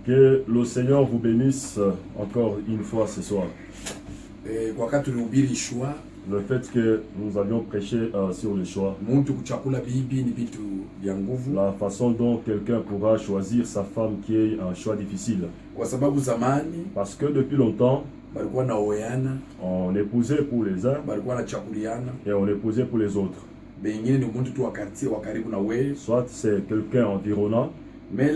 Que le Seigneur vous bénisse encore une fois ce soir. Le fait que nous avions prêché sur le choix, la façon dont quelqu'un pourra choisir sa femme qui est un choix difficile. Parce que depuis longtemps, on épousait pour les uns et on épousait pour les autres. Soit c'est quelqu'un environnant. Mais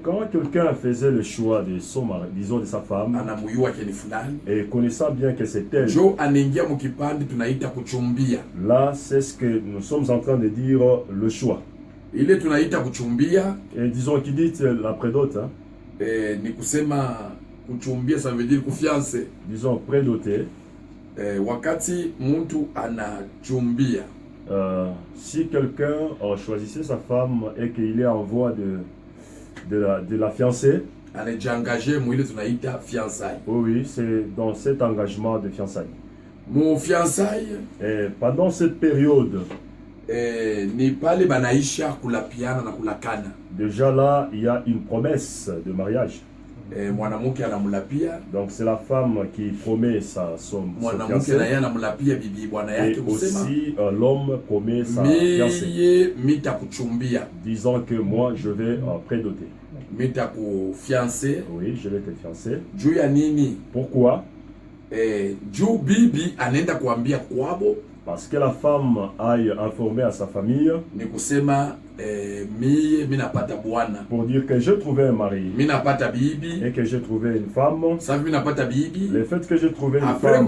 quand quelqu'un faisait le choix de son mari, disons de sa femme, et connaissant bien que c'est elle, là c'est ce que nous sommes en train de dire, le choix. Et disons qu'il dit l'après d'autres, ça veut dire fiancé. Disons prédoté. Si quelqu'un choisissait sa femme et qu'il est en voie de la fiancer, oui, c'est dans cet engagement de fiançailles. Mon fiançailles, et pendant cette période, déjà là, il y a une promesse de mariage. Donc c'est la femme qui promet son fiancé. Et aussi l'homme promet sa fiancée, disant que moi je vais prédoter. Oui, je vais te fiancer. Pourquoi? Parce que la femme aille informer à sa famille pour dire que j'ai trouvé un mari et que j'ai trouvé une femme. Le fait que j'ai trouvé une femme,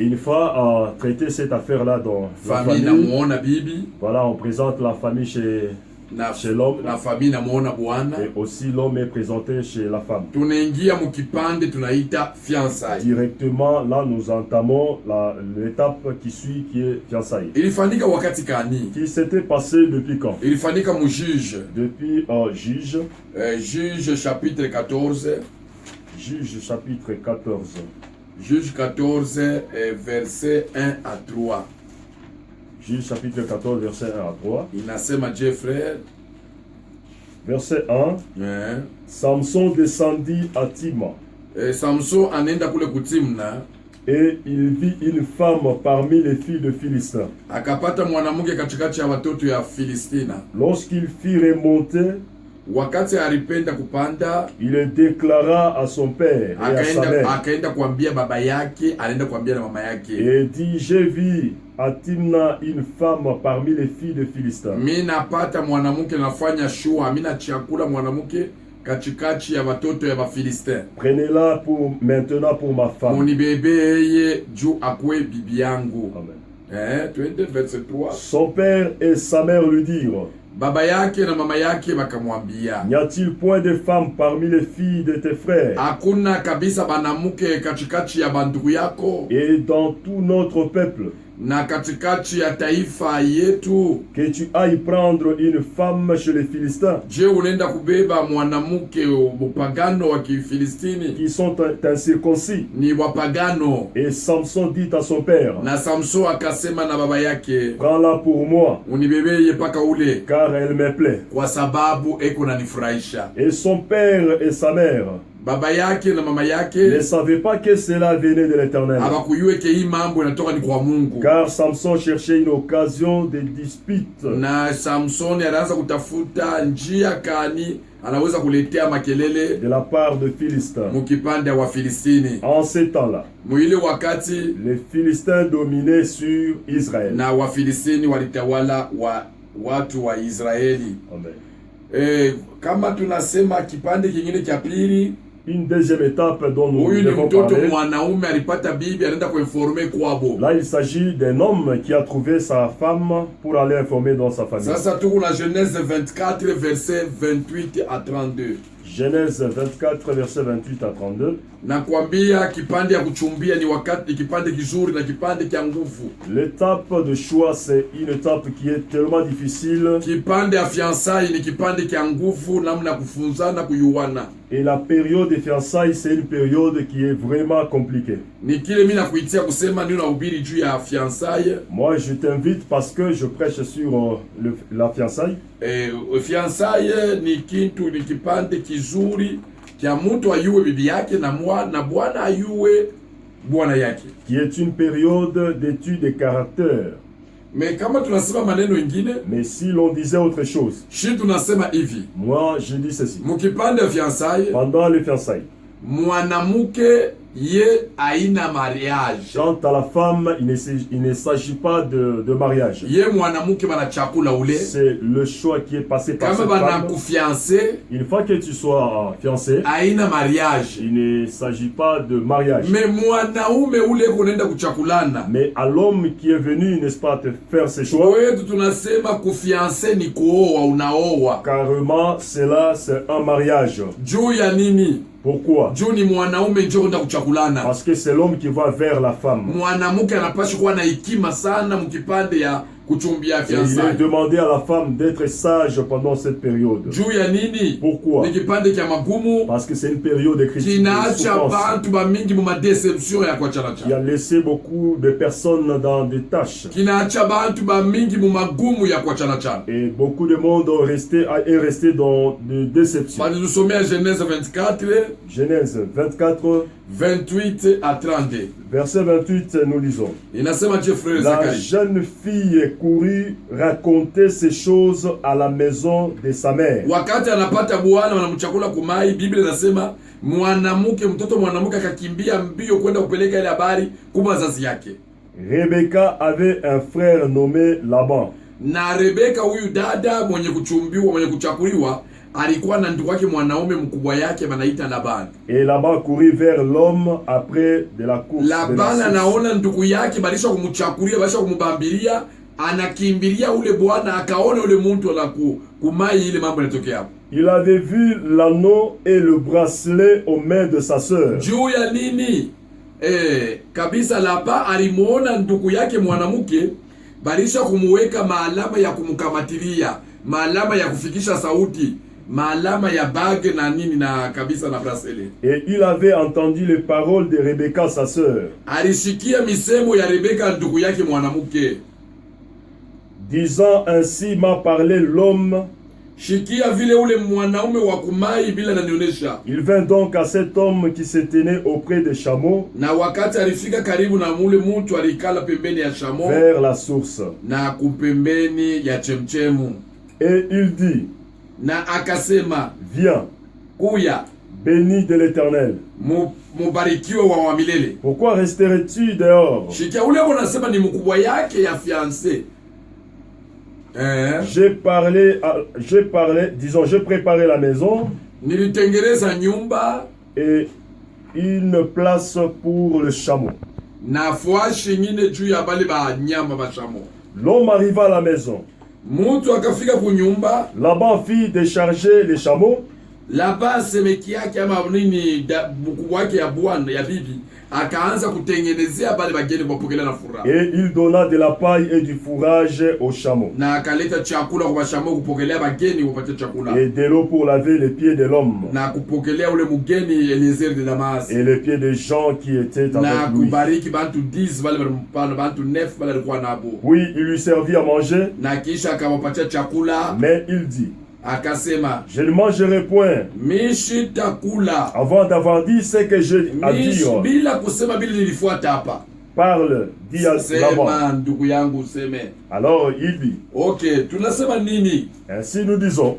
une fois traité cette affaire-là dans la famille, voilà, on présente la famille chez l'homme, et aussi l'homme est présenté chez la femme. Directement là nous entamons l'étape qui suit, qui est fiançailles. Qui s'était passé depuis quand? Depuis juge. Juge chapitre 14. Juge chapitre 14. Juge 14 verset 1 à 3. Juge chapitre 14 verset 1 à 3. Inasema je frère. Verset 1. Samson descendit à Timna. Samson anenda kule kutimna. Et il vit une femme parmi les filles de Philistin. Akapata mwanamke katikati ya watoto ya Filistina. Lorsqu'il fit remonter, wakati alipenda kupanda, il déclara à son père et à sa mère. Akaenda kuambia baba yake, anaenda kuambia na mama yake. Et dit, j'ai vu à Timna une femme parmi les filles de Philistin. Mimi napata mwanamke nafanya shua, mimi na chakula mwanamke katikati ya watoto ya Bafilistin. Prenez-la maintenant pour ma femme. Munibebeye juu akwe bibi yangu. Amen. Twende verset 3. Son père et sa mère lui dirent, baba yake na mama yake bakamwambia, n'y a-t-il point de femme parmi les filles de tes frères? Hakuna kabisa banamuke katikati ya bandugu yako? Et dans tout notre peuple, na katikati ya taifa yetu, que tu ailles prendre une femme chez les Philistins, je unaenda kubeba mwanamke mupagano wa Kifilistini, qui sont incirconcis? Ni wapagano. Et Samson dit à son père, na Samson akasema na baba yake, prends-la pour moi, unibebeye paka ule, car elle me plaît, kwa sababu eko nanifurahisha. Et son père et sa mère baba yake na mama yake ne savaient pas que cela venait de l'Éternel. Car Samson cherchait une occasion de dispute. Na Samson anaanza kutafuta njia kani anaweza kuletea makelele de la part de Philistins. Mukipande wa Filistini. En ces temps-là, muile wakati les Philistins dominaient sur Israël. Na wa Filistini walitawala watu wa Israeli. Amen. Kama tunasema kipande kingine cha pili, une deuxième étape dont nous devons parler. Là, il s'agit d'un homme qui a trouvé sa femme pour aller informer dans sa famille. Sasa tuko na Genèse 24 verset 28 à 32. Genèse 24 verset 28 à 32. Nakwambia kipande ya kuchumbia ni wakati kipande kizuri na kipande kia nguvu. L'étape de choix c'est une étape qui est tellement difficile. Kipande ya fiançailles ni kipande kia nguvu namna kufunzana kuyuana. Et la période de fiançailles c'est une période qui est vraiment compliquée. Ni kile mimi nakuitia kusema ndio nahubiri juu ya fiançailles. Moi je t'invite parce que je prêche sur la fiançailles. Fiançailles ni kitu ni kipande kizuri kia mtu ayue bibi yake na bwana ayue bwana yake. Qui est une période d'étude de caractère. Mais kama tunasema maneno ingine, mais si l'on disait autre chose, shi tunasema hivi. Moi je dis ceci. Mukipande fiançailles, pendant les fiançailles, mwanamke ye aina mariage. Quant à la femme, il ne s'agit pas de mariage. Ye mwanamke bana chakula ule. C'est le choix qui est passé par cette femme. Une fois que tu sois fiancé, aina mariage. Il ne s'agit pas de mariage. Mais mwanaume ule kunenda kuchakulana. Mais à l'homme qui est venu, n'est-ce pas, te faire ses choix. Wewe tunasema kufiancer ni kuoa, unaoa. Carrément, cela c'est un mariage. Juu ya nini? Pourquoi? Juu ni mwanaume ndio kwenda kuchakulana. Parce que c'est l'homme qui va vers la femme. Mwanamke anapaswa kuwa na hekima sana mkipande ya kuchumbia fiançailles. Il est demandé à la femme d'être sage pendant cette période. Juu ya nini? Pourquoi? Ni kipande kia magumu. Parce que c'est une période de critique. Kinaacha bantu ba mingi mu madeception ya kuachana. Il a laissé beaucoup de personnes dans des tâches. Kinaacha bantu ba mingi mu magumu ya kuachana. Et beaucoup de monde est resté dans des déceptions. Nous sommes à Genèse 24. Genèse 24. 28 à 32. Verset 28, nous lisons. La jeune fille courut raconter ces choses à la maison de sa mère. Wakati anapata bwana wanamchakula kumai, Biblia inasema mtoto mwanamke akakimbia mbio kwenda kupeleka ile habari kwa wazazi yake. Rebecca avait un frère nommé Laban. Na Rebecca huyu dada mwenye kuchumbiwa, mwenye kuchakuliwa, alikuwa na ndugu yake mwanaume mkubwa yake wanaita Laban. Et Laban courut vers l'homme après de la course. Laban anaona ndugu yake balisha kumchakulia, balisha kumbambilia, anakimbilia ule bwana, akaona ule mtu la kumai ile mambo yanatokea hapo. Il avait vu l'anneau et le bracelet aux mains de sa sœur. Juu ya nini? Kabisa Laban alimuona ndugu yake mwanamke balisha kumuweka maalama ya kumkamatilia, maalama ya kufikisha sauti, maalama ya bague na nini na kabisa na bracelet. Et il avait entendu les paroles de Rebecca sa sœur. Alishikia misemo ya Rebecca ndugu yake mwanamke. Disant ainsi m'a parlé l'homme. Shikia vile ule mwanaume wa kumai bila nanionesha. Il vint donc à cet homme qui se tenait auprès des chameaux. Na wakati alifika karibu na mule mtu alikala pembeni ya chameau. Vers la source. Na kupembeni ya chemchemu. Et il dit. Na akasema. Viens. Kuya. Béni de l'Éternel. Mubarikiwe wa milele. Pourquoi resterais-tu dehors? Shikia ule unasema ni mkubwa yake ya fiancé. J'ai préparé la maison nilitengeneza nyumba et une place pour le chameau. Nafasi nyingine juu ya bale ba nyama ba chameau. L'homme arriva à la maison. Mtu akafika kunyumba. Laban fit décharger les chameaux. Laban semeki yake ama nini mkubwa wake ya bwana ya bibi akaanza kutengenezea bale bageni wapokela na furaha. Et il donna de la paille et du fourrage aux chameaux. Na akaleta chakula kwa chameau kupokelea bageni wapate chakula. Et de l'eau pour laver les pieds de l'homme. Na kupokelea ule mgeni Eliezer de Damas. Et les pieds des gens qui étaient avec lui. Na kubariki bantu 10 bale bantu 9 bale walikuwa nabo. Oui, il lui servit à manger. Na kisha akawapatia chakula. Mais il dit. Akasema, je ne mangerai point mishitakula avant d'avoir dit ce que j'ai à dire. Bila kusema bila nilifuata hapa. Parle, dis à Laban. Ndugu yangu seme. Alors il dit. Okay, tunasema nini? Ainsi nous disons.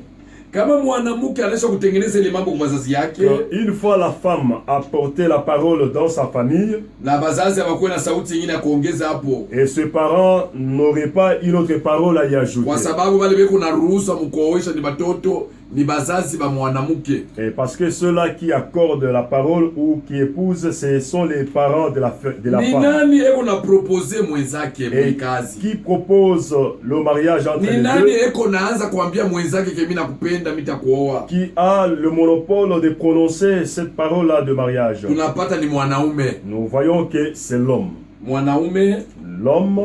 Kama mwanamke anaweza kutengeneza ile mambo kwa wazazi yake. Une fois la femme a porté la parole dans sa famille. Na bazazi hawakuwa na sauti nyingine ya kuongeza hapo. Et ses parents n'auraient pas une autre parole à y ajouter. Kwa sababu wale beko na ruhusa mkoowesha ni watoto ni bazazi ba mwanamke. Et parce que ceux-là qui accordent la parole ou qui épousent, ce sont les parents de la femme. Ni nani eko na proposer mwenzake mwikazi? Qui propose le mariage entre les deux? Ni nani eko naanza kuambia mwenzake ke mimi nakupenda mitakuoa? Qui a le monopole de prononcer cette parole-là de mariage? Tunapata ni mwanaume. Nous voyons que c'est l'homme. Mwanaume, l'homme,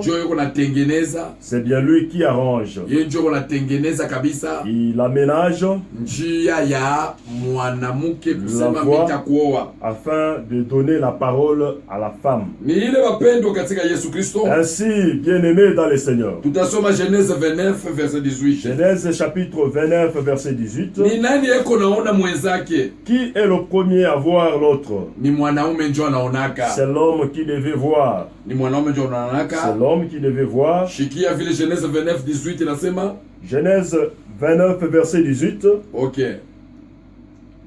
c'est bien lui qui arrange. Il aménage la voie afin de donner la parole à la femme. Ainsi, bien-aimés dans le Seigneur. Genèse 29, verset 18. Genèse chapitre 29, verset 18. Qui est le premier à voir l'autre? C'est l'homme qui devait voir. C'est l'homme qui devait voir. Genèse 29, 18 Genèse 29, verset 18. Ok.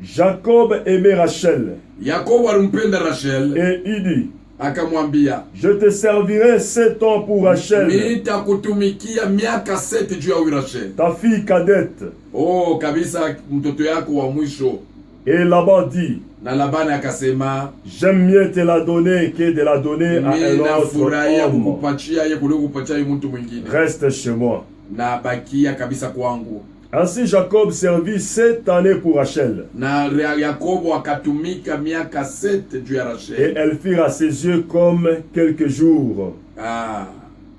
Jacob aimait Rachel. Et il dit, je te servirai 7 ans pour Rachel, ta fille cadette. Oh, kabisa mtoto yako wa mwisho. Et Laban dit, na Labani akasema, j'aime mieux te la donner que de la donner à un autre homme. Reste chez moi. Na bakia kabisa kwangu. Ainsi Jacob servit 7 années pour Rachel. Na Yakobo akatumika miaka 7 juu ya Rachel. Et elles firent à ses yeux comme quelques jours. Ah,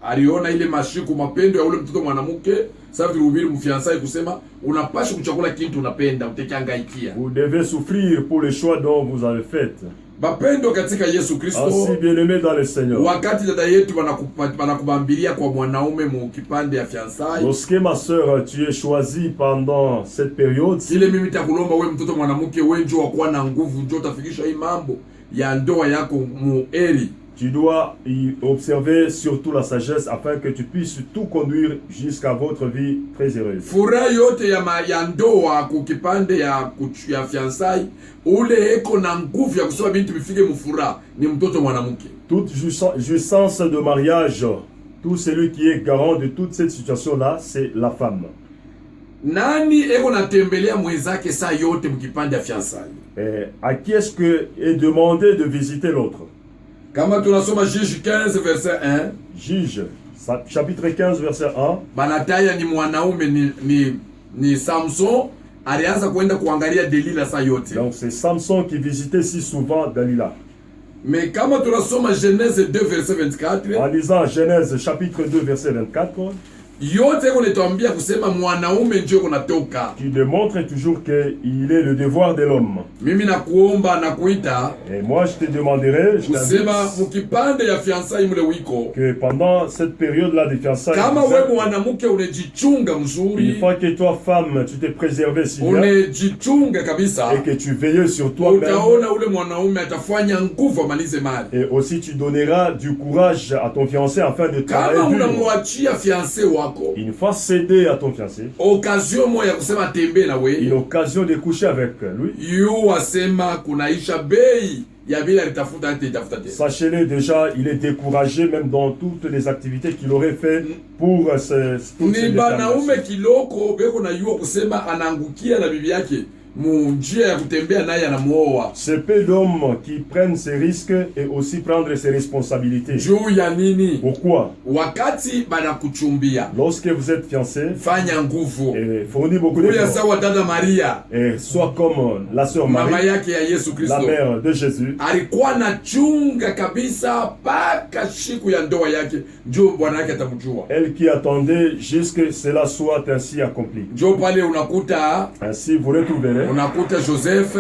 aliona ile mashiku mapendo ya ule mtoto mwanamke. Sasa tulihubiri mfiansai kusema unapaswa kuchakula kitu unapenda utekangaikia. Vous devez souffrir pour le choix dont vous avez fait. Bapendo katika Yesu Kristo. Ainsi bien-aimé dans le Seigneur. Wakati dada yetu wanakubambilia kwa mwanaume mu kipande ya fiansai. Lorsque ma sœur tu es choisie pendant cette période, ile mimi nitakulomba wewe mtoto mwanamke wewe njoo kwa na nguvu njoo utafikisha hii mambo ya ndoa yako mueli. Tu dois y observer surtout la sagesse afin que tu puisses tout conduire jusqu'à votre vie très heureuse. Furaha yote ya ndoa kukipande ya fiansai ule eko na nguvu ya kusema bintu bifike mfuraha ni mtoto mwanamke. Toute jouissance de mariage, tout celui qui est garant de toute cette situation-là, c'est la femme. Nani eko natembelea mwenzake saa yote mkipande ya fiansai? À qui est-ce que est demandé de visiter l'autre? Kama tunasoma Juge 15 verset 1. Juge chapitre 15 verset 1. Banataya ni mwanaume ni Samson alianza kwenda kuangalia Delila saa yote. Donc c'est Samson qui visitait si souvent Dalila. Mais kama tunasoma Genèse 2 verset 24. En lisant Genèse chapitre 2 verset 24. Yote kunatuambia kusema mwanaume njoo kunatoka. Qui démontre toujours que il est le devoir de l'homme. Mimi nakuomba na kuita. Et moi je te demanderai, je kusema mukipande ya fiancai mule wiko. Que pendant cette période là de fiançailles. Kama wewe mwanamke unajichunga mzuri. Une fois que toi femme tu t'es préservé si bien. Unajichunga kabisa. Et que tu veilles sur toi-même. Utaona ule mwanaume atafanya nguvu amalize mali. Et aussi tu donneras du courage à ton fiancé afin de travailler. Kama unamwachia fiancé wako. Une fois cédé à ton fiancé, occasion moya kusema tembe na wewe, une occasion de coucher avec lui. Yu wasema kunaisha bei ya bila litafuta hata itafuta tena. Sachez-le déjà, il est découragé même dans toutes les activités qu'il aurait fait pour ni banaume kiloko beko na yuo kusema anaangukia na bibi yake munjia ya kutembea naye anamuoa. C'est peu d'hommes qui prennent ces risques et aussi prendre ses responsabilités. Juu ya nini? Pourquoi? Wakati banakuchumbia, lorsque vous êtes fiancé, fanya nguvu et fournit beaucoup d'efforts. Sawa dada Maria, et soit comme la sœur Marie, mama yake ya Yesu Kristo, la mère de Jésus, alikuwa na chunga kabisa paka siku ya ndoa yake njoo bwana yake atamjua. Elle qui attendait jusque cela soit ainsi accompli. Njoo pale unakuta, ainsi vous retrouverez, unakuta Joseph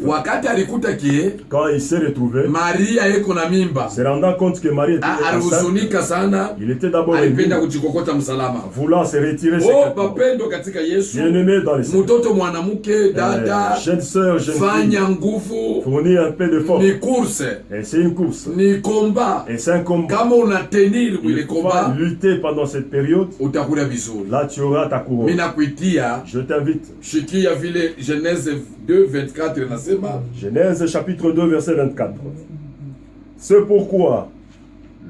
wakati alikuta kie quand il s'est retrouvé Maria eko na mimba, se rendant compte que Marie était alihuzunika sana. Il était d'abord alipenda kujikokota msalama, voulant se retirer. Bapendo katika Yesu, bien-aimé dans le Seigneur, mtoto mwanamke dada, jeune sœur, jeune fanya nguvu, fournir un peu d'effort. Ni course, et c'est une course, ni combat, et c'est un combat. Kama unatenir ile combat, lutter pendant cette période, utakula vizuri. Là tu auras ta couronne. Mimi nakuitia, je t'invite. Shikia vile Genèse 2 24 nasema. Genèse chapitre 2 verset 24. C'est pourquoi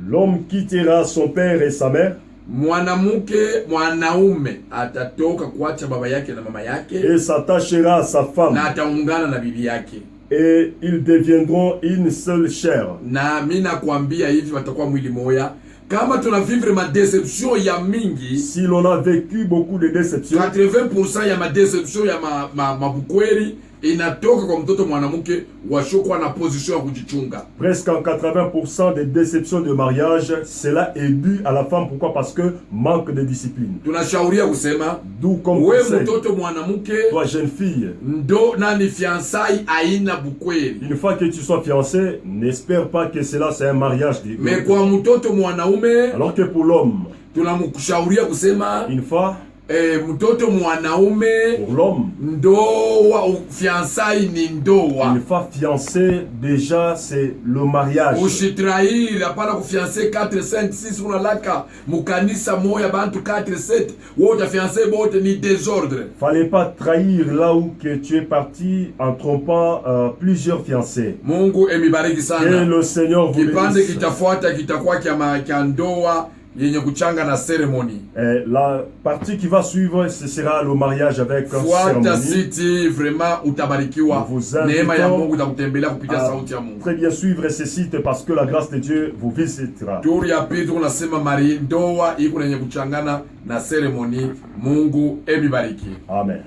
l'homme quittera son père et sa mère mwanaume atatoka kuacha baba yake na mama yake, et s'attachera à sa femme, na ataungana na bibi yake, et ils deviendront une seule chair. Na mimi nakwambia hivi, watakuwa mwili moya. Kama tunavivre ma déception ya mingi, si l'on a vécu beaucoup de déceptions, 80% ya ma déception ya mabukweli inatoka kwa mtoto mwanamke washokuwa na position ya kujichunga. Presque en 80% des déceptions de mariage, cela est dû à la femme. Pourquoi? Parce que manque de discipline. Tunashauria kusema, d'où comme wewe mtoto mwanamke, toi jeune fille, ndo nani fiançailles aina bukweli. Une fois que tu sois fiancé, n'espère pas que cela c'est un mariage. Mais kwa mtoto mwanaume, alors que pour l'homme, tunamkushauria kusema, une fois mtoto mwanaume, pour l'homme, ndoa, fiançailles ni ndoa. Une fois fiancé, déjà c'est le mariage. Ushitrahiri hapana kufiancé 4 5 6 unalaka mukanisa moya bantu 4 7 wote fiancé bote ni désordre. Fallait pas trahir là où que tu es parti en trompant plusieurs fiancés. Mungu emibariki sana. Que le Seigneur vous bénisse. Kipande kitafuata kitakuwa kia ndoa yenye kuchanga na cérémonie. La partie qui va suivre, ce sera le mariage avec fuata site, vraiment utabarikiwa. Neema ya Mungu itakutembelea kupitia sauti ya Mungu. Très bien suivre ce site parce que la grâce de Dieu vous visitera. Tour ya pili tunasema ndoa iko yenye kuchangana na cérémonie. Mungu emibariki. Amen.